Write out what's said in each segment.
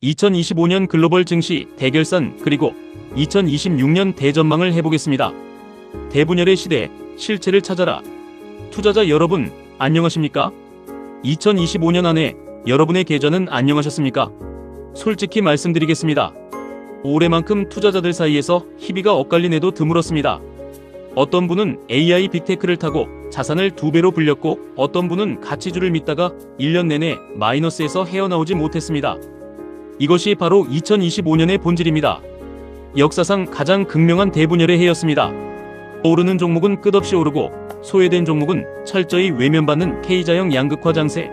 2025년 글로벌 증시 대결산 그리고 2026년 대전망을 해보겠습니다. 대분열의 시대, 실체를 찾아라. 투자자 여러분, 안녕하십니까? 2025년 안에 여러분의 계좌는 안녕하셨습니까? 솔직히 말씀드리겠습니다. 올해만큼 투자자들 사이에서 희비가 엇갈린 해도 드물었습니다. 어떤 분은 AI 빅테크를 타고 자산을 2배로 불렸고, 어떤 분은 가치주를 믿다가 1년 내내 마이너스에서 헤어나오지 못했습니다. 이것이 바로 2025년의 본질입니다. 역사상 가장 극명한 대분열의 해였습니다. 오르는 종목은 끝없이 오르고 소외된 종목은 철저히 외면받는 K자형 양극화 장세.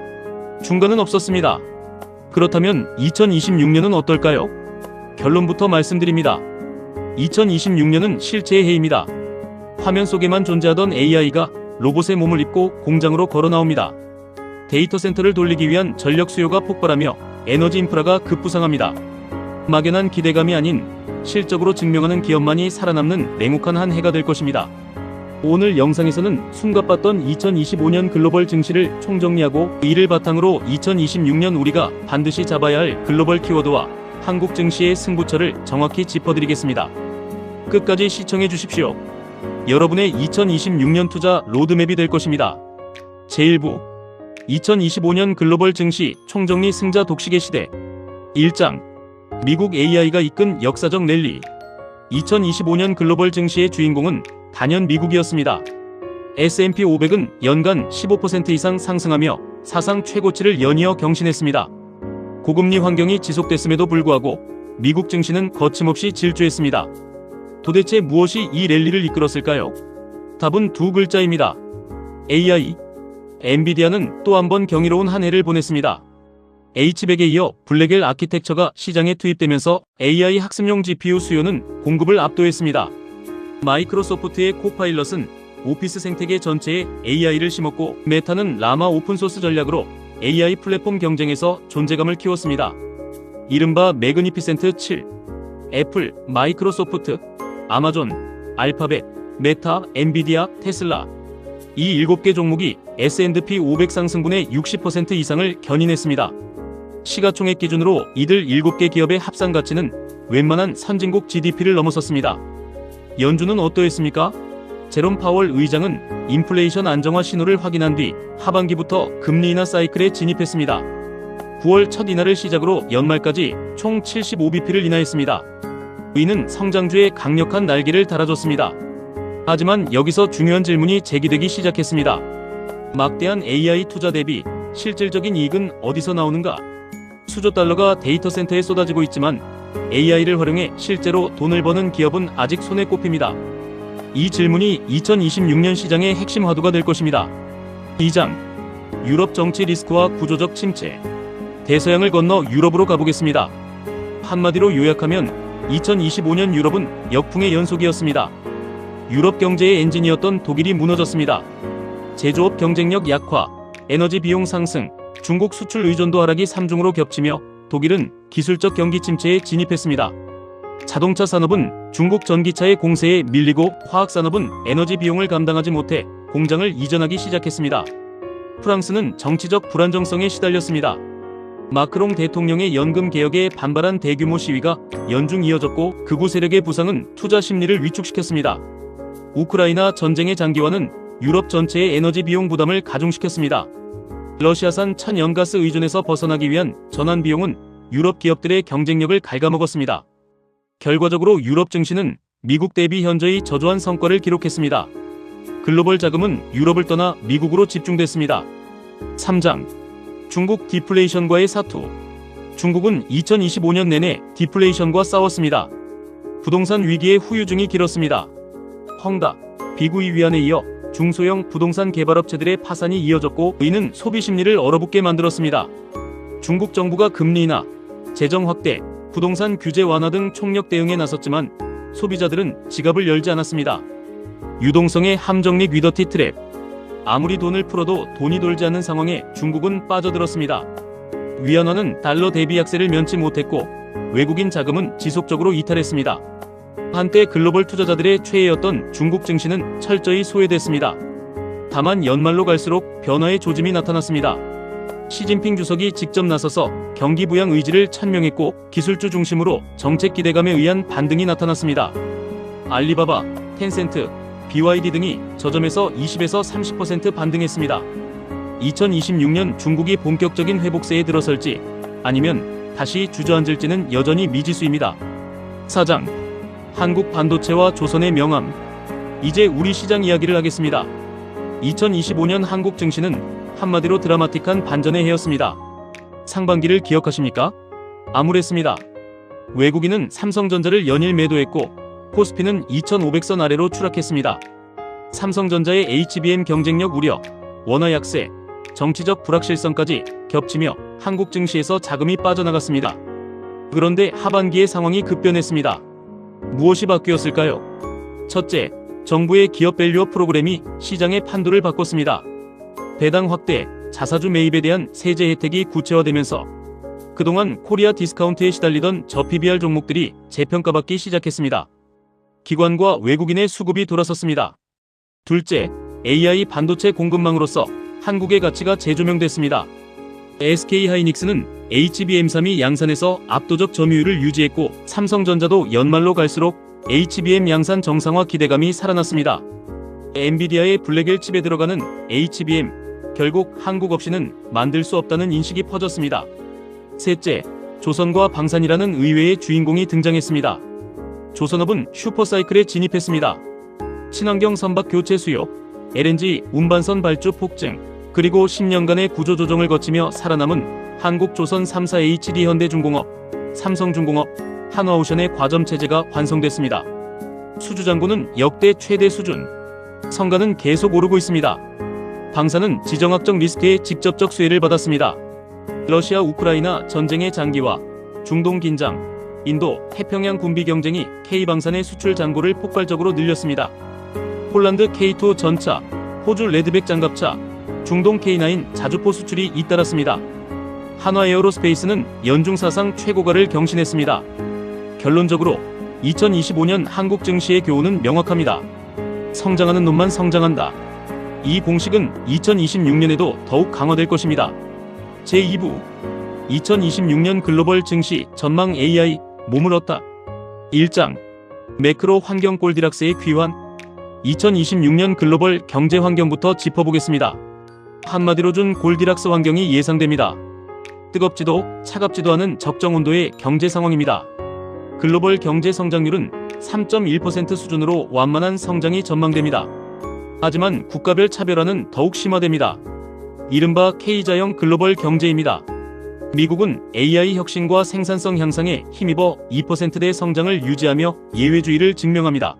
중간은 없었습니다. 그렇다면 2026년은 어떨까요? 결론부터 말씀드립니다. 2026년은 실체의 해입니다. 화면 속에만 존재하던 AI가 로봇의 몸을 입고 공장으로 걸어 나옵니다. 데이터 센터를 돌리기 위한 전력 수요가 폭발하며 에너지 인프라가 급부상합니다. 막연한 기대감이 아닌 실적으로 증명하는 기업만이 살아남는 냉혹한 한 해가 될 것입니다. 오늘 영상에서는 숨가빴던 2025년 글로벌 증시를 총정리하고, 이를 바탕으로 2026년 우리가 반드시 잡아야 할 글로벌 키워드와 한국 증시의 승부처를 정확히 짚어드리겠습니다. 끝까지 시청해 주십시오. 여러분의 2026년 투자 로드맵이 될 것입니다. 제1부 2025년 글로벌 증시 총정리 승자 독식의 시대. 1장 미국 AI가 이끈 역사적 랠리. 2025년 글로벌 증시의 주인공은 단연 미국이었습니다. S&P 500은 연간 15% 이상 상승하며 사상 최고치를 연이어 경신했습니다. 고금리 환경이 지속됐음에도 불구하고 미국 증시는 거침없이 질주했습니다. 도대체 무엇이 이 랠리를 이끌었을까요? 답은 두 글자입니다. AI. 엔비디아는 또 한 번 경이로운 한 해를 보냈습니다. H100에 이어 블랙엘 아키텍처가 시장에 투입되면서 AI 학습용 GPU 수요는 공급을 압도했습니다. 마이크로소프트의 코파일럿은 오피스 생태계 전체에 AI를 심었고, 메타는 라마 오픈소스 전략으로 AI 플랫폼 경쟁에서 존재감을 키웠습니다. 이른바 매그니피센트 7. 애플, 마이크로소프트, 아마존, 알파벳, 메타, 엔비디아, 테슬라. 이 7개 종목이 S&P 500 상승분의 60% 이상을 견인했습니다. 시가총액 기준으로 이들 7개 기업의 합산 가치는 웬만한 선진국 GDP를 넘어섰습니다. 연준은 어떠했습니까? 제롬 파월 의장은 인플레이션 안정화 신호를 확인한 뒤 하반기부터 금리 인하 사이클에 진입했습니다. 9월 첫 인하를 시작으로 연말까지 총 75bp를 인하했습니다. 이는 성장주에 강력한 날개를 달아줬습니다. 하지만 여기서 중요한 질문이 제기되기 시작했습니다. 막대한 AI 투자 대비 실질적인 이익은 어디서 나오는가? 수조 달러가 데이터 센터에 쏟아지고 있지만 AI를 활용해 실제로 돈을 버는 기업은 아직 손에 꼽힙니다. 이 질문이 2026년 시장의 핵심 화두가 될 것입니다. 2장 유럽 정치 리스크와 구조적 침체. 대서양을 건너 유럽으로 가보겠습니다. 한마디로 요약하면 2025년 유럽은 역풍의 연속이었습니다. 유럽 경제의 엔진이었던 독일이 무너졌습니다. 제조업 경쟁력 약화, 에너지 비용 상승, 중국 수출 의존도 하락이 3중으로 겹치며 독일은 기술적 경기 침체에 진입했습니다. 자동차 산업은 중국 전기차의 공세에 밀리고, 화학산업은 에너지 비용을 감당하지 못해 공장을 이전하기 시작했습니다. 프랑스는 정치적 불안정성에 시달렸습니다. 마크롱 대통령의 연금 개혁에 반발한 대규모 시위가 연중 이어졌고, 극우 세력의 부상은 투자 심리를 위축시켰습니다. 우크라이나 전쟁의 장기화는 유럽 전체의 에너지 비용 부담을 가중시켰습니다. 러시아산 천연가스 의존에서 벗어나기 위한 전환 비용은 유럽 기업들의 경쟁력을 갉아먹었습니다. 결과적으로 유럽 증시는 미국 대비 현저히 저조한 성과를 기록했습니다. 글로벌 자금은 유럽을 떠나 미국으로 집중됐습니다. 3장 중국 디플레이션과의 사투. 중국은 2025년 내내 디플레이션과 싸웠습니다. 부동산 위기의 후유증이 길었습니다. 헝다, 비구이 위안에 이어 중소형 부동산 개발업체들의 파산이 이어졌고, 이는 소비 심리를 얼어붙게 만들었습니다. 중국 정부가 금리 인하, 재정 확대, 부동산 규제 완화 등 총력 대응에 나섰지만 소비자들은 지갑을 열지 않았습니다. 유동성의 함정릭 위더티 트랩. 아무리 돈을 풀어도 돈이 돌지 않는 상황에 중국은 빠져들었습니다. 위안화는 달러 대비 약세를 면치 못했고, 외국인 자금은 지속적으로 이탈했습니다. 한때 글로벌 투자자들의 최애였던 중국 증시는 철저히 소외됐습니다. 다만 연말로 갈수록 변화의 조짐이 나타났습니다. 시진핑 주석이 직접 나서서 경기 부양 의지를 천명했고 기술주 중심으로 정책 기대감에 의한 반등이 나타났습니다. 알리바바, 텐센트, BYD 등이 저점에서 20에서 30% 반등했습니다. 2026년 중국이 본격적인 회복세에 들어설지 아니면 다시 주저앉을지는 여전히 미지수입니다. 사장, 한국 반도체와 조선의 명암. 이제 우리 시장 이야기를 하겠습니다. 2025년 한국 증시는 한마디로 드라마틱한 반전의 해였습니다. 상반기를 기억하십니까? 암울했습니다. 외국인은 삼성전자를 연일 매도했고 코스피는 2,500선 아래로 추락했습니다. 삼성전자의 HBM 경쟁력 우려, 원화 약세, 정치적 불확실성까지 겹치며 한국 증시에서 자금이 빠져나갔습니다. 그런데 하반기의 상황이 급변했습니다. 무엇이 바뀌었을까요? 첫째, 정부의 기업 밸류업 프로그램이 시장의 판도를 바꿨습니다. 배당 확대, 자사주 매입에 대한 세제 혜택이 구체화되면서 그동안 코리아 디스카운트에 시달리던 저PBR 종목들이 재평가받기 시작했습니다. 기관과 외국인의 수급이 돌아섰습니다. 둘째, AI 반도체 공급망으로서 한국의 가치가 재조명됐습니다. SK하이닉스는 HBM3이 양산에서 압도적 점유율을 유지했고 삼성전자도 연말로 갈수록 HBM 양산 정상화 기대감이 살아났습니다. 엔비디아의 블랙엘 칩에 들어가는 HBM, 결국 한국 없이는 만들 수 없다는 인식이 퍼졌습니다. 셋째, 조선과 방산이라는 의외의 주인공이 등장했습니다. 조선업은 슈퍼사이클에 진입했습니다. 친환경 선박 교체 수요, LNG 운반선 발주 폭증, 그리고 10년간의 구조조정을 거치며 살아남은 한국조선 3사 HD 현대중공업, 삼성중공업, 한화오션의 과점체제가 완성됐습니다. 수주잔고는 역대 최대 수준, 성과는 계속 오르고 있습니다. 방산은 지정학적 리스크의 직접적 수혜를 받았습니다. 러시아 우크라이나 전쟁의 장기화, 중동 긴장, 인도 태평양 군비 경쟁이 K방산의 수출 잔고를 폭발적으로 늘렸습니다. 폴란드 K2 전차, 호주 레드백 장갑차, 중동 K9 자주포 수출이 잇따랐습니다. 한화에어로스페이스는 연중 사상 최고가를 경신했습니다. 결론적으로 2025년 한국 증시의 교훈은 명확합니다. 성장하는 놈만 성장한다. 이 공식은 2026년에도 더욱 강화될 것입니다. 제2부 2026년 글로벌 증시 전망 AI 몸을 얻다 1장 매크로 환경 골디락스의 귀환 2026년 글로벌 경제 환경부터 짚어보겠습니다. 한마디로 준 골디락스 환경이 예상됩니다. 뜨겁지도 차갑지도 않은 적정 온도의 경제 상황입니다. 글로벌 경제 성장률은 3.1% 수준으로 완만한 성장이 전망됩니다. 하지만 국가별 차별화는 더욱 심화됩니다. 이른바 K자형 글로벌 경제입니다. 미국은 AI 혁신과 생산성 향상에 힘입어 2%대 성장을 유지하며 예외주의를 증명합니다.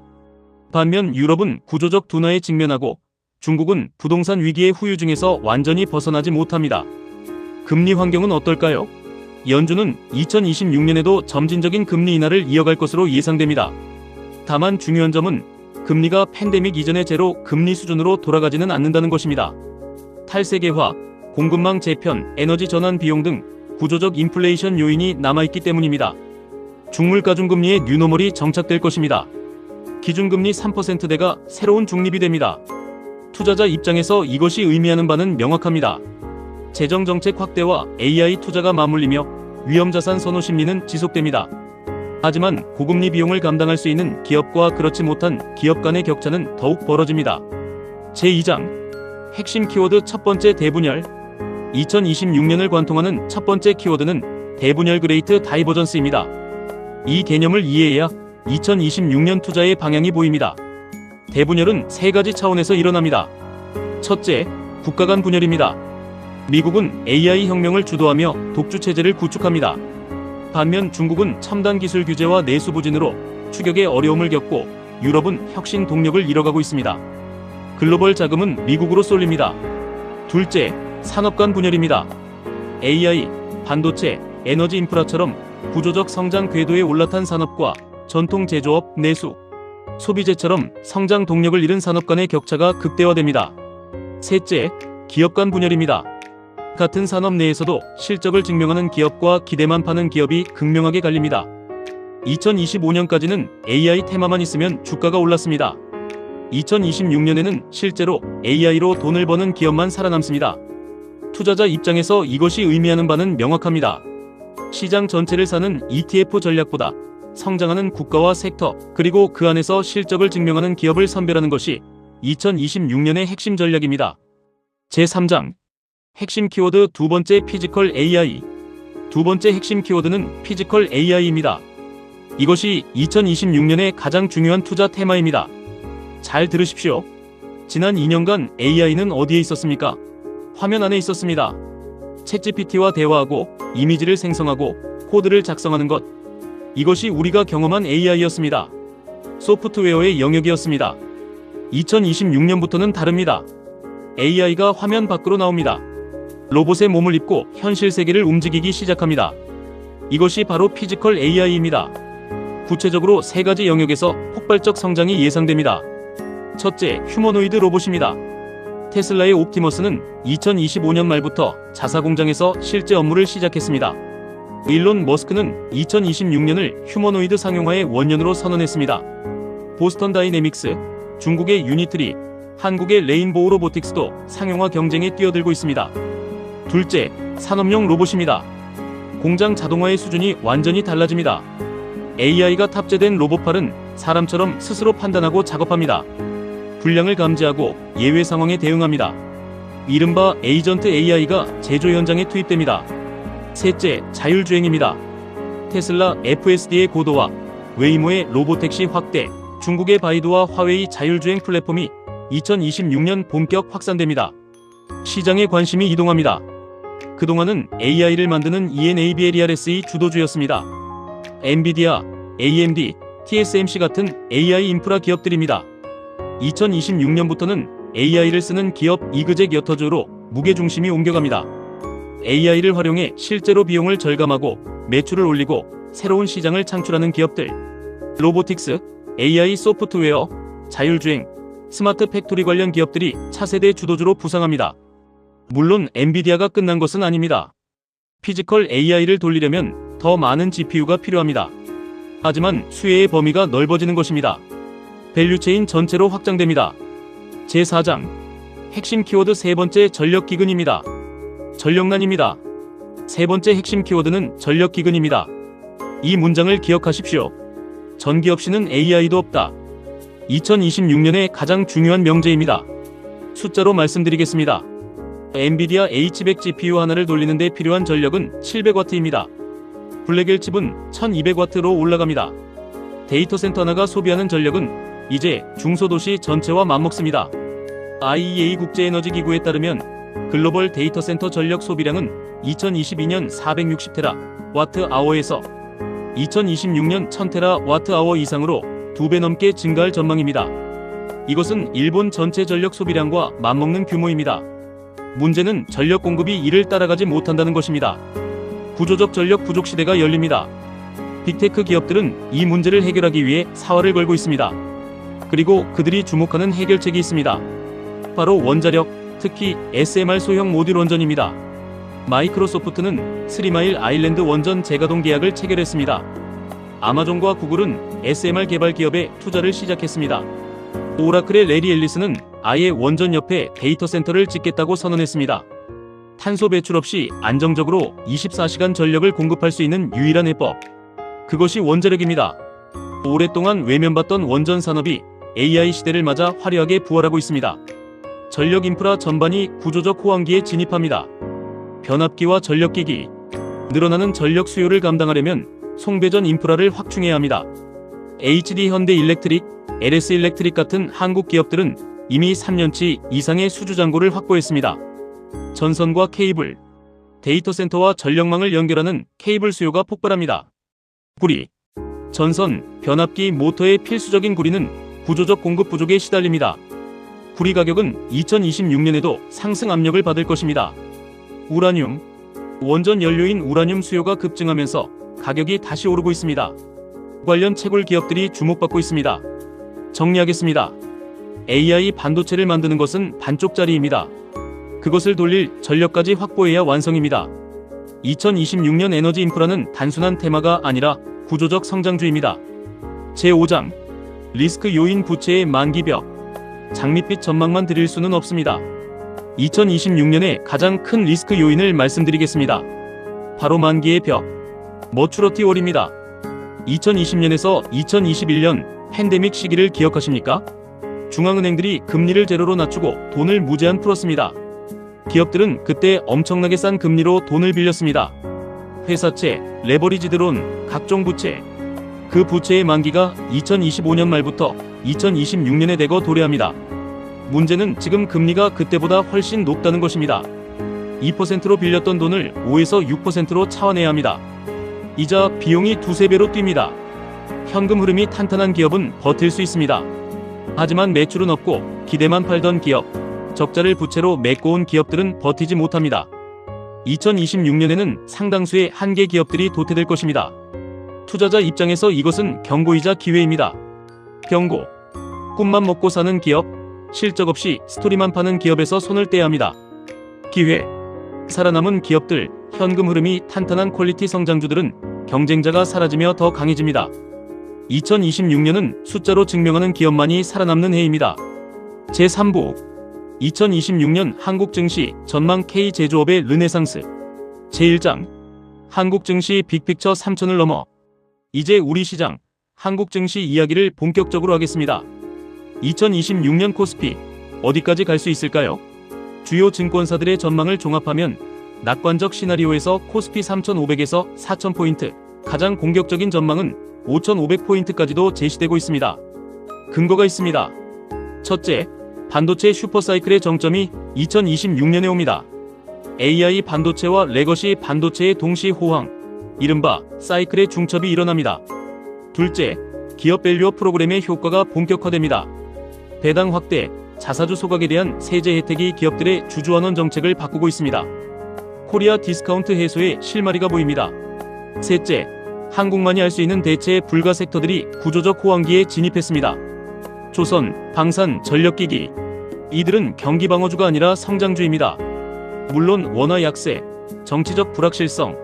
반면 유럽은 구조적 둔화에 직면하고 중국은 부동산 위기의 후유 중에서 완전히 벗어나지 못합니다. 금리 환경은 어떨까요? 연준은 2026년에도 점진적인 금리 인하를 이어갈 것으로 예상됩니다. 다만 중요한 점은 금리가 팬데믹 이전의 제로 금리 수준으로 돌아가지는 않는다는 것입니다. 탈세계화, 공급망 재편, 에너지 전환 비용 등 구조적 인플레이션 요인이 남아있기 때문입니다. 중물가중금리의 뉴노멀이 정착될 것입니다. 기준금리 3%대가 새로운 중립이 됩니다. 투자자 입장에서 이것이 의미하는 바는 명확합니다. 재정정책 확대와 AI 투자가 맞물리며 위험자산 선호 심리는 지속됩니다. 하지만 고금리 비용을 감당할 수 있는 기업과 그렇지 못한 기업 간의 격차는 더욱 벌어집니다. 제2장 핵심 키워드 첫 번째 대분열 2026년을 관통하는 첫 번째 키워드는 대분열 그레이트 다이버전스입니다. 이 개념을 이해해야 2026년 투자의 방향이 보입니다. 대분열은 세 가지 차원에서 일어납니다. 첫째, 국가 간 분열입니다. 미국은 AI 혁명을 주도하며 독주체제를 구축합니다. 반면 중국은 첨단 기술 규제와 내수 부진으로 추격에 어려움을 겪고 유럽은 혁신 동력을 잃어가고 있습니다. 글로벌 자금은 미국으로 쏠립니다. 둘째, 산업 간 분열입니다. AI, 반도체, 에너지 인프라처럼 구조적 성장 궤도에 올라탄 산업과 전통 제조업, 내수, 소비재처럼 성장 동력을 잃은 산업 간의 격차가 극대화됩니다. 셋째, 기업 간 분열입니다. 같은 산업 내에서도 실적을 증명하는 기업과 기대만 파는 기업이 극명하게 갈립니다. 2025년까지는 AI 테마만 있으면 주가가 올랐습니다. 2026년에는 실제로 AI로 돈을 버는 기업만 살아남습니다. 투자자 입장에서 이것이 의미하는 바는 명확합니다. 시장 전체를 사는 ETF 전략보다 성장하는 국가와 섹터, 그리고 그 안에서 실적을 증명하는 기업을 선별하는 것이 2026년의 핵심 전략입니다. 제3장 핵심 키워드 두 번째 피지컬 AI. 두 번째 핵심 키워드는 피지컬 AI입니다. 이것이 2026년의 가장 중요한 투자 테마입니다. 잘 들으십시오. 지난 2년간 AI는 어디에 있었습니까? 화면 안에 있었습니다. 챗GPT와 대화하고 이미지를 생성하고 코드를 작성하는 것. 이것이 우리가 경험한 AI였습니다. 소프트웨어의 영역이었습니다. 2026년부터는 다릅니다. AI가 화면 밖으로 나옵니다. 로봇의 몸을 입고 현실 세계를 움직이기 시작합니다. 이것이 바로 피지컬 AI입니다. 구체적으로 세 가지 영역에서 폭발적 성장이 예상됩니다. 첫째, 휴머노이드 로봇입니다. 테슬라의 옵티머스는 2025년 말부터 자사 공장에서 실제 업무를 시작했습니다. 일론 머스크는 2026년을 휴머노이드 상용화의 원년으로 선언했습니다. 보스턴 다이내믹스, 중국의 유니트리, 한국의 레인보우 로보틱스도 상용화 경쟁에 뛰어들고 있습니다. 둘째, 산업용 로봇입니다. 공장 자동화의 수준이 완전히 달라집니다. AI가 탑재된 로봇팔은 사람처럼 스스로 판단하고 작업합니다. 불량을 감지하고 예외 상황에 대응합니다. 이른바 에이전트 AI가 제조 현장에 투입됩니다. 셋째, 자율주행입니다. 테슬라 FSD의 고도화, 웨이모의 로보택시 확대, 중국의 바이두와 화웨이 자율주행 플랫폼이 2026년 본격 확산됩니다. 시장의 관심이 이동합니다. 그동안은 AI를 만드는 ENABLERS의 주도주였습니다. 엔비디아, AMD, TSMC 같은 AI 인프라 기업들입니다. 2026년부터는 AI를 쓰는 기업 이그젝 여터즈로 무게중심이 옮겨갑니다. AI를 활용해 실제로 비용을 절감하고 매출을 올리고 새로운 시장을 창출하는 기업들. 로보틱스, AI 소프트웨어, 자율주행, 스마트 팩토리 관련 기업들이 차세대 주도주로 부상합니다. 물론 엔비디아가 끝난 것은 아닙니다. 피지컬 AI를 돌리려면 더 많은 GPU가 필요합니다. 하지만 수혜의 범위가 넓어지는 것입니다. 밸류체인 전체로 확장됩니다. 제4장 핵심 키워드 세 번째 전력기근입니다. 전력난입니다. 세 번째 핵심 키워드는 전력기근입니다. 이 문장을 기억하십시오. 전기 없이는 AI도 없다. 2026년의 가장 중요한 명제입니다. 숫자로 말씀드리겠습니다. 엔비디아 H100 GPU 하나를 돌리는 데 필요한 전력은 700W입니다. 블랙엘 칩은 1200W로 올라갑니다. 데이터 센터 하나가 소비하는 전력은 이제 중소도시 전체와 맞먹습니다. IEA 국제에너지기구에 따르면 글로벌 데이터 센터 전력 소비량은 2022년 460TWh에서 2026년 1000TWh 이상으로 2배 넘게 증가할 전망입니다. 이것은 일본 전체 전력 소비량과 맞먹는 규모입니다. 문제는 전력 공급이 이를 따라가지 못한다는 것입니다. 구조적 전력 부족 시대가 열립니다. 빅테크 기업들은 이 문제를 해결하기 위해 사활을 걸고 있습니다. 그리고 그들이 주목하는 해결책이 있습니다. 바로 원자력, 특히 SMR 소형 모듈 원전입니다. 마이크로소프트는 3마일 아일랜드 원전 재가동 계약을 체결했습니다. 아마존과 구글은 SMR 개발 기업에 투자를 시작했습니다. 오라클의 레리 앨리스는 아예 원전 옆에 데이터 센터를 짓겠다고 선언했습니다. 탄소 배출 없이 안정적으로 24시간 전력을 공급할 수 있는 유일한 해법. 그것이 원자력입니다. 오랫동안 외면받던 원전 산업이 AI 시대를 맞아 화려하게 부활하고 있습니다. 전력 인프라 전반이 구조적 호황기에 진입합니다. 변압기와 전력기기. 늘어나는 전력 수요를 감당하려면 송배전 인프라를 확충해야 합니다. HD 현대 일렉트릭, LS 일렉트릭 같은 한국 기업들은 이미 3년치 이상의 수주 잔고를 확보했습니다. 전선과 케이블, 데이터 센터와 전력망을 연결하는 케이블 수요가 폭발합니다. 구리, 전선, 변압기, 모터의 필수적인 구리는 구조적 공급 부족에 시달립니다. 구리 가격은 2026년에도 상승 압력을 받을 것입니다. 우라늄, 원전 연료인 우라늄 수요가 급증하면서 가격이 다시 오르고 있습니다. 관련 채굴 기업들이 주목받고 있습니다. 정리하겠습니다. AI 반도체를 만드는 것은 반쪽짜리입니다. 그것을 돌릴 전력까지 확보해야 완성입니다. 2026년 에너지 인프라는 단순한 테마가 아니라 구조적 성장주입니다. 제5장 리스크 요인 부채의 만기벽. 장밋빛 전망만 드릴 수는 없습니다. 2026년의 가장 큰 리스크 요인을 말씀드리겠습니다. 바로 만기의 벽. 머추러티 월입니다. 2020년에서 2021년 팬데믹 시기를 기억하십니까? 중앙은행들이 금리를 제로로 낮추고 돈을 무제한 풀었습니다. 기업들은 그때 엄청나게 싼 금리로 돈을 빌렸습니다. 회사채, 레버리지드론, 각종 부채. 그 부채의 만기가 2025년 말부터 2026년에 되고 도래합니다. 문제는 지금 금리가 그때보다 훨씬 높다는 것입니다. 2%로 빌렸던 돈을 5에서 6%로 차환해야 합니다. 이자 비용이 두세 배로 뜁니다. 현금 흐름이 탄탄한 기업은 버틸 수 있습니다. 하지만 매출은 없고 기대만 팔던 기업, 적자를 부채로 메꿔온 기업들은 버티지 못합니다. 2026년에는 상당수의 한계 기업들이 도태될 것입니다. 투자자 입장에서 이것은 경고이자 기회입니다. 경고. 꿈만 먹고 사는 기업, 실적 없이 스토리만 파는 기업에서 손을 떼야 합니다. 기회. 살아남은 기업들, 현금 흐름이 탄탄한 퀄리티 성장주들은 경쟁자가 사라지며 더 강해집니다. 2026년은 숫자로 증명하는 기업만이 살아남는 해입니다. 제3부 2026년 한국 증시 전망 K 제조업의 르네상스. 제1장 한국 증시 빅픽처 3천을 넘어 이제 우리 시장 한국 증시 이야기를 본격적으로 하겠습니다. 2026년 코스피 어디까지 갈 수 있을까요? 주요 증권사들의 전망을 종합하면 낙관적 시나리오에서 코스피 3,500에서 4,000포인트, 가장 공격적인 전망은 5,500포인트까지도 제시되고 있습니다. 근거가 있습니다. 첫째, 반도체 슈퍼사이클의 정점이 2026년에 옵니다. AI 반도체와 레거시 반도체의 동시 호황, 이른바 사이클의 중첩이 일어납니다. 둘째, 기업 밸류업 프로그램의 효과가 본격화됩니다. 배당 확대, 자사주 소각에 대한 세제 혜택이 기업들의 주주환원 정책을 바꾸고 있습니다. 코리아 디스카운트 해소의 실마리가 보입니다. 셋째, 한국만이 할 수 있는 대체 불가 섹터들이 구조적 호황기에 진입했습니다. 조선, 방산, 전력기기. 이들은 경기 방어주가 아니라 성장주입니다. 물론 원화 약세, 정치적 불확실성,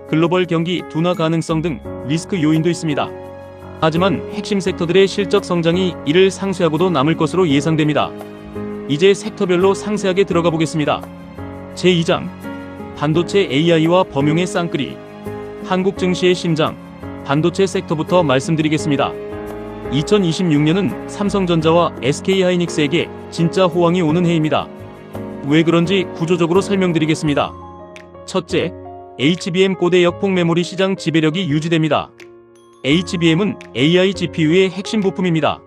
글로벌 경기 둔화 가능성 등 리스크 요인도 있습니다. 하지만 핵심 섹터들의 실적 성장이 이를 상쇄하고도 남을 것으로 예상됩니다. 이제 섹터별로 상세하게 들어가 보겠습니다. 제2장 반도체 AI와 범용의 쌍끌이. 한국 증시의 심장, 반도체 섹터부터 말씀드리겠습니다. 2026년은 삼성전자와 SK하이닉스에게 진짜 호황이 오는 해입니다. 왜 그런지 구조적으로 설명드리겠습니다. 첫째, HBM 고대 역폭 메모리 시장 지배력이 유지됩니다. HBM은 AI GPU의 핵심 부품입니다.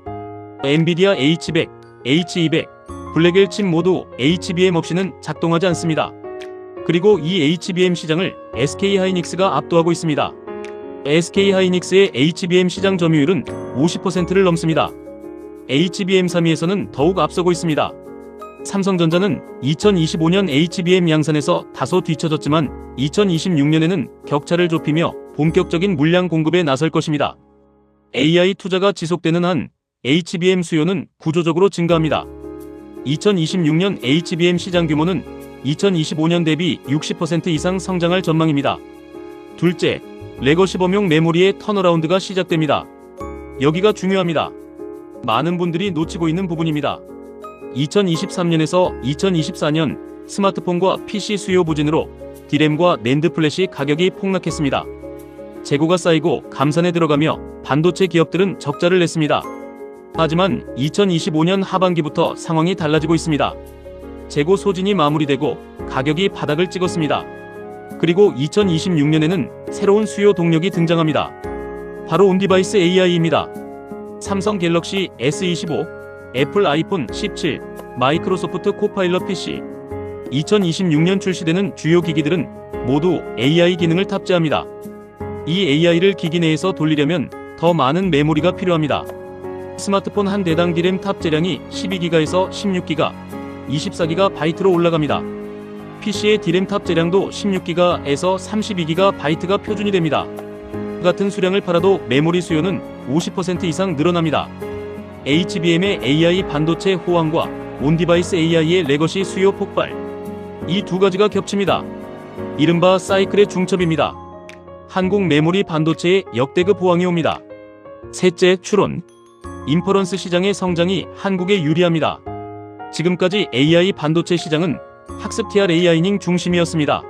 엔비디아 H100, H200, 블랙엘 칩 모두 HBM 없이는 작동하지 않습니다. 그리고 이 HBM 시장을 SK하이닉스가 압도하고 있습니다. SK하이닉스의 HBM 시장 점유율은 50%를 넘습니다. HBM 3위에서는 더욱 앞서고 있습니다. 삼성전자는 2025년 HBM 양산에서 다소 뒤처졌지만 2026년에는 격차를 좁히며 본격적인 물량 공급에 나설 것입니다. AI 투자가 지속되는 한 HBM 수요는 구조적으로 증가합니다. 2026년 HBM 시장 규모는 2025년 대비 60% 이상 성장할 전망입니다. 둘째, 레거시 범용 메모리의 턴어라운드가 시작됩니다. 여기가 중요합니다. 많은 분들이 놓치고 있는 부분입니다. 2023년에서 2024년 스마트폰과 PC 수요 부진으로 디램과 낸드 플래시 가격이 폭락했습니다. 재고가 쌓이고 감산에 들어가며 반도체 기업들은 적자를 냈습니다. 하지만 2025년 하반기부터 상황이 달라지고 있습니다. 재고 소진이 마무리되고 가격이 바닥을 찍었습니다. 그리고 2026년에는 새로운 수요 동력이 등장합니다. 바로 온디바이스 AI입니다. 삼성 갤럭시 S25, 애플 아이폰 17, 마이크로소프트 코파일럿 PC. 2026년 출시되는 주요 기기들은 모두 AI 기능을 탑재합니다. 이 AI를 기기 내에서 돌리려면 더 많은 메모리가 필요합니다. 스마트폰 한 대당 디램 탑재량이 12기가에서 16기가, 24기가바이트로 올라갑니다. PC의 디램 탑재량도 16기가에서 32기가바이트가 표준이 됩니다. 같은 수량을 팔아도 메모리 수요는 50% 이상 늘어납니다. HBM의 AI 반도체 호황과 온디바이스 AI의 레거시 수요 폭발. 이 두 가지가 겹칩니다. 이른바 사이클의 중첩입니다. 한국 메모리 반도체의 역대급 호황이 옵니다. 셋째, 추론. 인퍼런스 시장의 성장이 한국에 유리합니다. 지금까지 AI 반도체 시장은 학습 TR AI닝 중심이었습니다.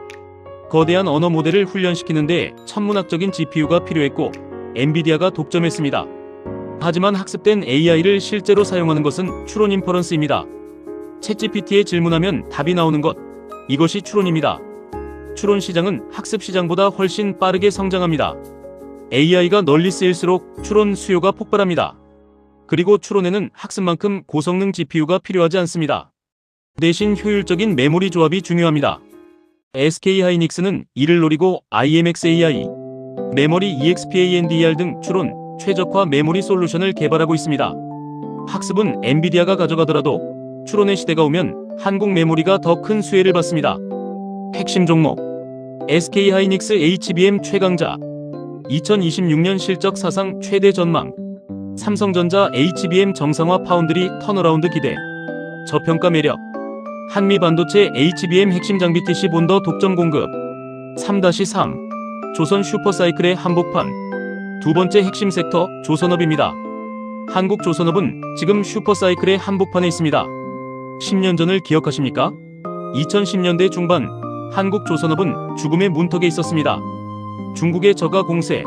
거대한 언어 모델을 훈련시키는데 천문학적인 GPU가 필요했고 엔비디아가 독점했습니다. 하지만 학습된 AI를 실제로 사용하는 것은 추론 인퍼런스입니다. 챗GPT에 질문하면 답이 나오는 것, 이것이 추론입니다. 추론 시장은 학습 시장보다 훨씬 빠르게 성장합니다. AI가 널리 쓰일수록 추론 수요가 폭발합니다. 그리고 추론에는 학습만큼 고성능 GPU가 필요하지 않습니다. 대신 효율적인 메모리 조합이 중요합니다. SK하이닉스는 이를 노리고 IMX-AI, 메모리 EXPANDR 등 추론, 최적화 메모리 솔루션을 개발하고 있습니다. 학습은 엔비디아가 가져가더라도 추론의 시대가 오면 한국 메모리가 더 큰 수혜를 받습니다. 핵심 종목 SK하이닉스 HBM 최강자 2026년 실적 사상 최대 전망 삼성전자 HBM 정상화 파운드리 턴어라운드 기대 저평가 매력 한미 반도체 HBM 핵심 장비 TC 본더 독점 공급 3-3 조선 슈퍼사이클의 한복판 두 번째 핵심 섹터 조선업입니다. 한국 조선업은 지금 슈퍼사이클의 한복판에 있습니다. 10년 전을 기억하십니까? 2010년대 중반 한국 조선업은 죽음의 문턱에 있었습니다. 중국의 저가 공세,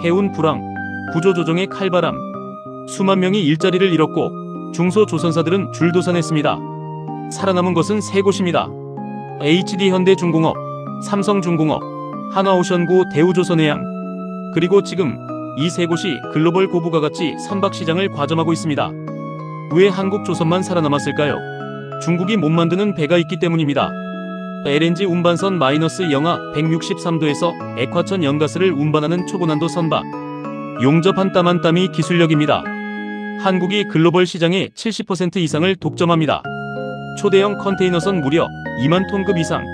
해운 불황, 구조조정의 칼바람, 수만 명이 일자리를 잃었고 중소조선사들은 줄도산했습니다. 살아남은 것은 세 곳입니다. HD현대중공업, 삼성중공업, 한화오션고 대우조선해양, 그리고 지금 이 세 곳이 글로벌 고부가 같이 선박시장을 과점하고 있습니다. 왜 한국조선만 살아남았을까요? 중국이 못 만드는 배가 있기 때문입니다. LNG 운반선 -영하 163도에서 액화천 연가스를 운반하는 초고난도 선박. 용접 한 땀 한 땀이 기술력입니다. 한국이 글로벌 시장의 70% 이상을 독점합니다. 초대형 컨테이너선 무려 2만 톤급 이상.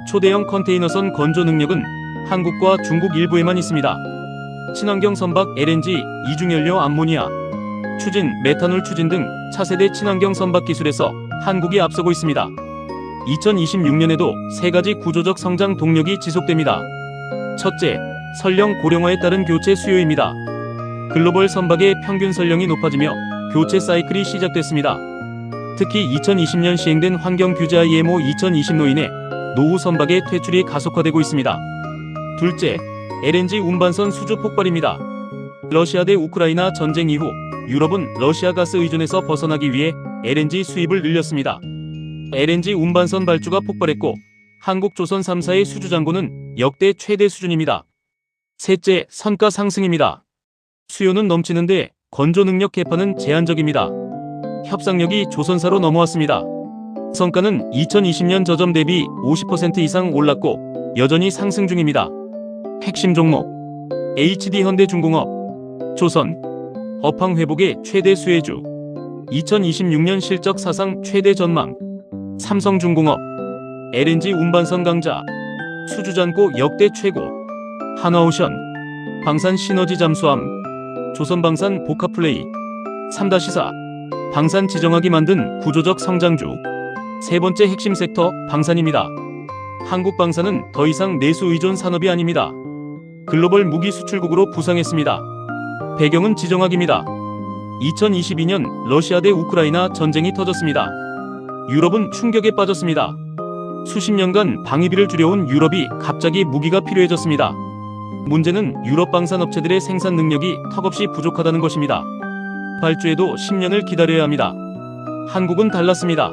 초대형 컨테이너선 건조 능력은 한국과 중국 일부에만 있습니다. 친환경 선박 LNG, 이중연료 암모니아, 추진, 메탄올 추진 등 차세대 친환경 선박 기술에서 한국이 앞서고 있습니다. 2026년에도 세 가지 구조적 성장 동력이 지속됩니다. 첫째, 선령 고령화에 따른 교체 수요입니다. 글로벌 선박의 평균 선령이 높아지며 교체 사이클이 시작됐습니다. 특히 2020년 시행된 환경 규제 IMO 2020로 인해 노후 선박의 퇴출이 가속화되고 있습니다. 둘째, LNG 운반선 수주 폭발입니다. 러시아 대 우크라이나 전쟁 이후 유럽은 러시아 가스 의존에서 벗어나기 위해 LNG 수입을 늘렸습니다. LNG 운반선 발주가 폭발했고 한국 조선 3사의 수주 잔고는 역대 최대 수준입니다. 셋째, 선가 상승입니다. 수요는 넘치는데 건조 능력 개판은 제한적입니다. 협상력이 조선사로 넘어왔습니다. 성가는 2020년 저점 대비 50% 이상 올랐고 여전히 상승 중입니다. 핵심 종목 HD현대중공업, 조선, 업황 회복의 최대 수혜주 2026년 실적 사상 최대 전망 삼성중공업, LNG 운반선 강자, 수주잔고 역대 최고, 한화오션, 방산 시너지 잠수함, 조선방산 복합플레이 3-4 방산 지정학이 만든 구조적 성장주. 세 번째 핵심 섹터 방산입니다. 한국 방산은 더 이상 내수 의존 산업이 아닙니다. 글로벌 무기 수출국으로 부상했습니다. 배경은 지정학입니다. 2022년 러시아 대 우크라이나 전쟁이 터졌습니다. 유럽은 충격에 빠졌습니다. 수십 년간 방위비를 줄여온 유럽이 갑자기 무기가 필요해졌습니다. 문제는 유럽 방산 업체들의 생산 능력이 턱없이 부족하다는 것입니다. 발주에도 10년을 기다려야 합니다. 한국은 달랐습니다.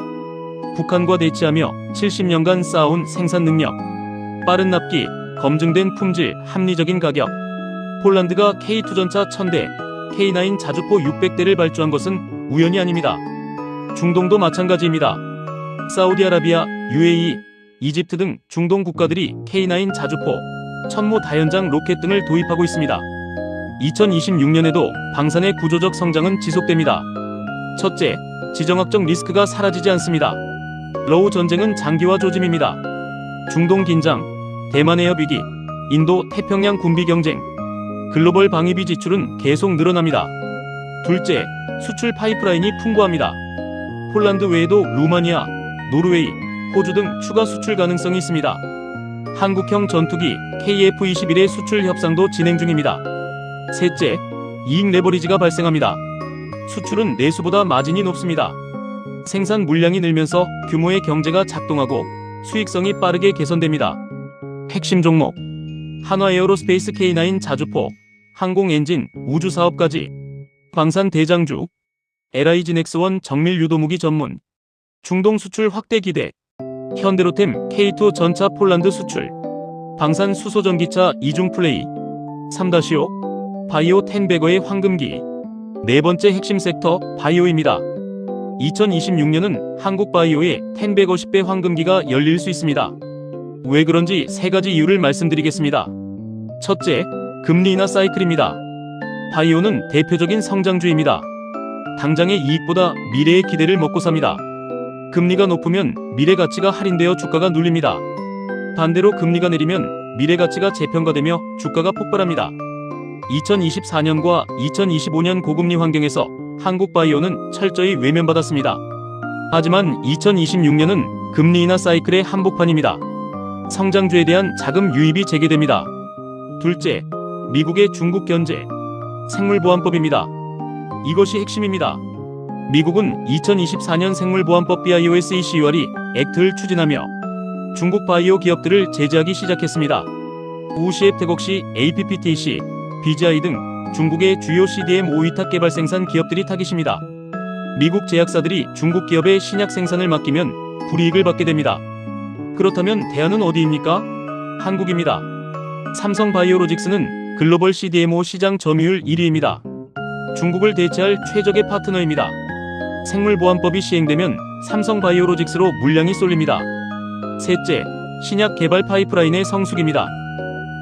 북한과 대치하며 70년간 쌓아온 생산 능력, 빠른 납기, 검증된 품질, 합리적인 가격. 폴란드가 K2 전차 1000대, K9 자주포 600대를 발주한 것은 우연이 아닙니다. 중동도 마찬가지입니다. 사우디아라비아, UAE, 이집트 등 중동 국가들이 K9 자주포, 천무 다연장 로켓 등을 도입하고 있습니다. 2026년에도 방산의 구조적 성장은 지속됩니다. 첫째, 지정학적 리스크가 사라지지 않습니다. 러우 전쟁은 장기화 조짐입니다. 중동 긴장, 대만 해협 위기, 인도 태평양 군비 경쟁, 글로벌 방위비 지출은 계속 늘어납니다. 둘째, 수출 파이프라인이 풍부합니다. 폴란드 외에도 루마니아, 노르웨이, 호주 등 추가 수출 가능성이 있습니다. 한국형 전투기 KF-21의 수출 협상도 진행 중입니다. 셋째, 이익 레버리지가 발생합니다. 수출은 내수보다 마진이 높습니다. 생산 물량이 늘면서 규모의 경제가 작동하고 수익성이 빠르게 개선됩니다. 핵심 종목 한화에어로스페이스 K9 자주포, 항공엔진, 우주사업까지, 광산 대장주, LIG넥스원 정밀 유도무기 전문, 중동 수출 확대 기대, 현대로템 K2 전차 폴란드 수출, 방산 수소전기차 이중 플레이, 3-5 바이오 텐베거의 황금기. 네 번째 핵심 섹터 바이오입니다. 2026년은 한국 바이오의 텐베거 10배 황금기가 열릴 수 있습니다. 왜 그런지 세 가지 이유를 말씀드리겠습니다. 첫째, 금리 인하 사이클입니다. 바이오는 대표적인 성장주입니다. 당장의 이익보다 미래의 기대를 먹고 삽니다. 금리가 높으면 미래 가치가 할인되어 주가가 눌립니다. 반대로 금리가 내리면 미래 가치가 재평가되며 주가가 폭발합니다. 2024년과 2025년 고금리 환경에서 한국 바이오는 철저히 외면받았습니다. 하지만 2026년은 금리 인하 사이클의 한복판입니다. 성장주에 대한 자금 유입이 재개됩니다. 둘째, 미국의 중국 견제, 생물보안법입니다. 이것이 핵심입니다. 미국은 2024년 생물보안법 BIOSECURE 액트를 추진하며 중국 바이오 기업들을 제재하기 시작했습니다. 우시앱 태국시 APPTC, BGI 등 중국의 주요 CDMO 위탁 개발 생산 기업들이 타깃입니다. 미국 제약사들이 중국 기업의 신약 생산을 맡기면 불이익을 받게 됩니다. 그렇다면 대안은 어디입니까? 한국입니다. 삼성바이오로직스는 글로벌 CDMO 시장 점유율 1위입니다. 중국을 대체할 최적의 파트너입니다. 생물보안법이 시행되면 삼성바이오로직스로 물량이 쏠립니다. 셋째, 신약 개발 파이프라인의 성숙입니다.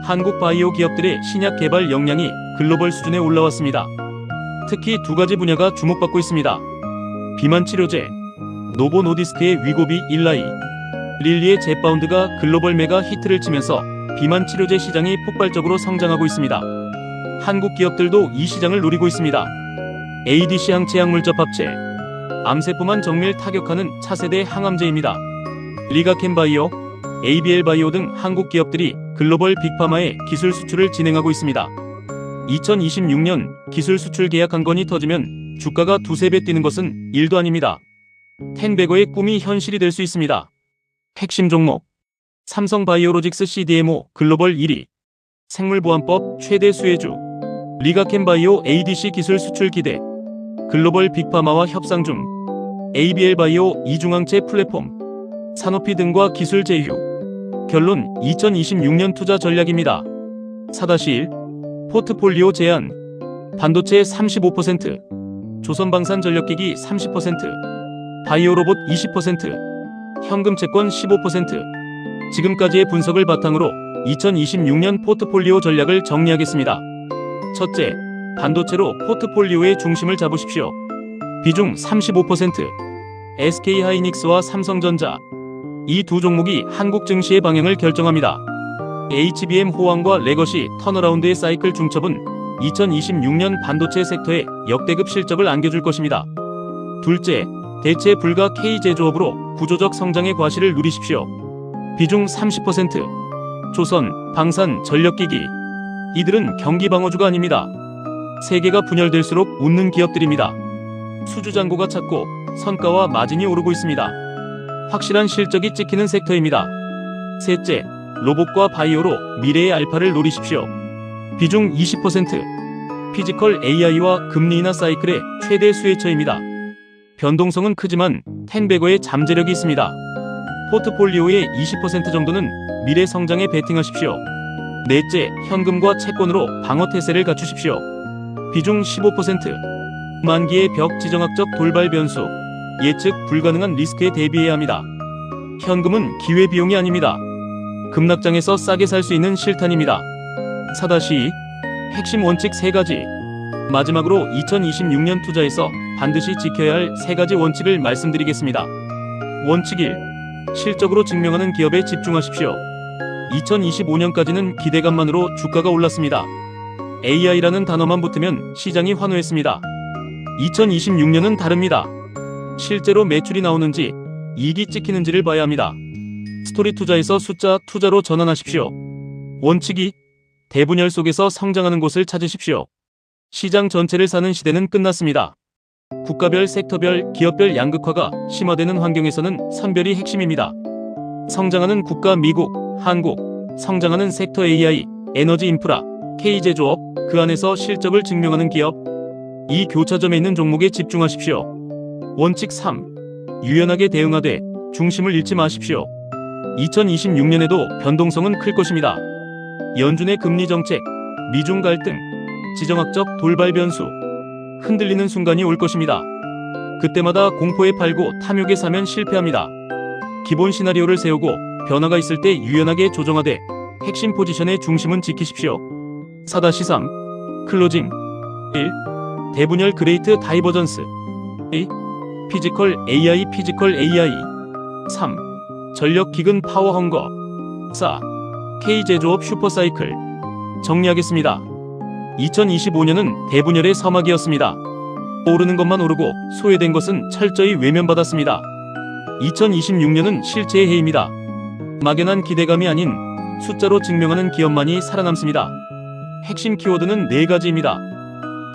한국 바이오 기업들의 신약 개발 역량이 글로벌 수준에 올라왔습니다. 특히 두 가지 분야가 주목받고 있습니다. 비만 치료제, 노보 노디스크의 위고비 일라이, 릴리의 젯바운드가 글로벌 메가 히트를 치면서 비만 치료제 시장이 폭발적으로 성장하고 있습니다. 한국 기업들도 이 시장을 노리고 있습니다. ADC 항체 약물적 합체, 암세포만 정밀 타격하는 차세대 항암제입니다. 리가켄바이오, ABL바이오 등 한국 기업들이 글로벌 빅파마의 기술 수출을 진행하고 있습니다. 2026년 기술 수출 계약 한 건이 터지면 주가가 두세 배 뛰는 것은 일도 아닙니다. 텐베거의 꿈이 현실이 될 수 있습니다. 핵심 종목 삼성바이오로직스 CDMO 글로벌 1위, 생물보안법 최대 수혜주, 리가켄바이오 ADC 기술 수출 기대, 글로벌 빅파마와 협상 중, ABL바이오 이중항체 플랫폼, 산오피 등과 기술 제휴. 결론 2026년 투자 전략입니다. 4-1 포트폴리오 제한, 반도체 35%, 조선방산전력기기 30%, 바이오로봇 20%, 현금채권 15%. 지금까지의 분석을 바탕으로 2026년 포트폴리오 전략을 정리하겠습니다. 첫째, 반도체로 포트폴리오의 중심을 잡으십시오. 비중 35%, SK하이닉스와 삼성전자. 이 두 종목이 한국 증시의 방향을 결정합니다. HBM 호황과 레거시 턴어라운드의 사이클 중첩은 2026년 반도체 섹터에 역대급 실적을 안겨줄 것입니다. 둘째, 대체 불가 K제조업으로 구조적 성장의 과실을 누리십시오. 비중 30%, 조선, 방산, 전력기기. 이들은 경기 방어주가 아닙니다. 세계가 분열될수록 웃는 기업들입니다. 수주잔고가 찼고 선가와 마진이 오르고 있습니다. 확실한 실적이 찍히는 섹터입니다. 셋째, 로봇과 바이오로 미래의 알파를 노리십시오. 비중 20%, 피지컬 AI와 금리 인하 사이클의 최대 수혜처입니다. 변동성은 크지만 텐베거의 잠재력이 있습니다. 포트폴리오의 20% 정도는 미래 성장에 베팅하십시오. 넷째, 현금과 채권으로 방어 태세를 갖추십시오. 비중 15%, 만기의 벽 지정학적 돌발 변수, 예측 불가능한 리스크에 대비해야 합니다. 현금은 기회비용이 아닙니다. 급락장에서 싸게 살 수 있는 실탄입니다. 4-2 핵심 원칙 3가지. 마지막으로 2026년 투자에서 반드시 지켜야 할 3가지 원칙을 말씀드리겠습니다. 원칙 1. 실적으로 증명하는 기업에 집중하십시오. 2025년까지는 기대감만으로 주가가 올랐습니다. AI라는 단어만 붙으면 시장이 환호했습니다. 2026년은 다릅니다. 실제로 매출이 나오는지 이익이 찍히는지를 봐야 합니다. 스토리 투자에서 숫자 투자로 전환하십시오. 원칙 2. 대분열 속에서 성장하는 곳을 찾으십시오. 시장 전체를 사는 시대는 끝났습니다. 국가별, 섹터별, 기업별 양극화가 심화되는 환경에서는 선별이 핵심입니다. 성장하는 국가 미국, 한국, 성장하는 섹터 AI, 에너지 인프라, K제조업, 그 안에서 실적을 증명하는 기업. 이 교차점에 있는 종목에 집중하십시오. 원칙 3. 유연하게 대응하되 중심을 잃지 마십시오. 2026년에도 변동성은 클 것입니다. 연준의 금리 정책, 미중 갈등, 지정학적 돌발 변수, 흔들리는 순간이 올 것입니다. 그때마다 공포에 팔고 탐욕에 사면 실패합니다. 기본 시나리오를 세우고 변화가 있을 때 유연하게 조정하되 핵심 포지션의 중심은 지키십시오. 4-3 클로징 1. 대분열 그레이트 다이버전스 2. 피지컬 AI 3. 전력 기근 파워 헝거 4. K제조업 슈퍼사이클. 정리하겠습니다. 2025년은 대분열의 서막이었습니다. 오르는 것만 오르고 소외된 것은 철저히 외면받았습니다. 2026년은 실체의 해입니다. 막연한 기대감이 아닌 숫자로 증명하는 기업만이 살아남습니다. 핵심 키워드는 4가지입니다.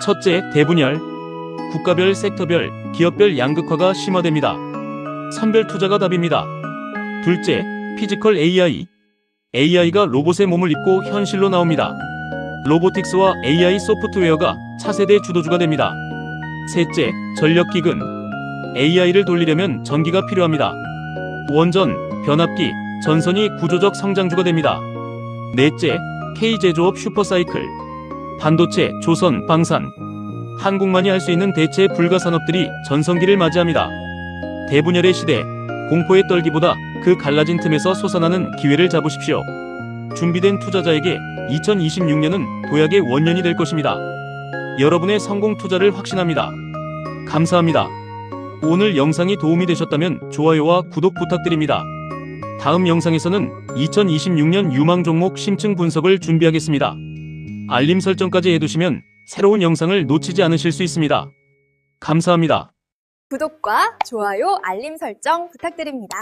첫째, 대분열. 국가별, 섹터별, 기업별 양극화가 심화됩니다. 선별 투자가 답입니다. 둘째, 피지컬 AI. AI가 로봇의 몸을 입고 현실로 나옵니다. 로보틱스와 AI 소프트웨어가 차세대 주도주가 됩니다. 셋째, 전력 기근. AI를 돌리려면 전기가 필요합니다. 원전, 변압기, 전선이 구조적 성장주가 됩니다. 넷째, K제조업 슈퍼사이클. 반도체, 조선, 방산. 한국만이 할 수 있는 대체 불가 산업들이 전성기를 맞이합니다. 대분열의 시대, 공포의 떨기보다 그 갈라진 틈에서 솟아나는 기회를 잡으십시오. 준비된 투자자에게 2026년은 도약의 원년이 될 것입니다. 여러분의 성공 투자를 확신합니다. 감사합니다. 오늘 영상이 도움이 되셨다면 좋아요와 구독 부탁드립니다. 다음 영상에서는 2026년 유망 종목 심층 분석을 준비하겠습니다. 알림 설정까지 해두시면 새로운 영상을 놓치지 않으실 수 있습니다. 감사합니다. 구독과 좋아요, 알림 설정 부탁드립니다.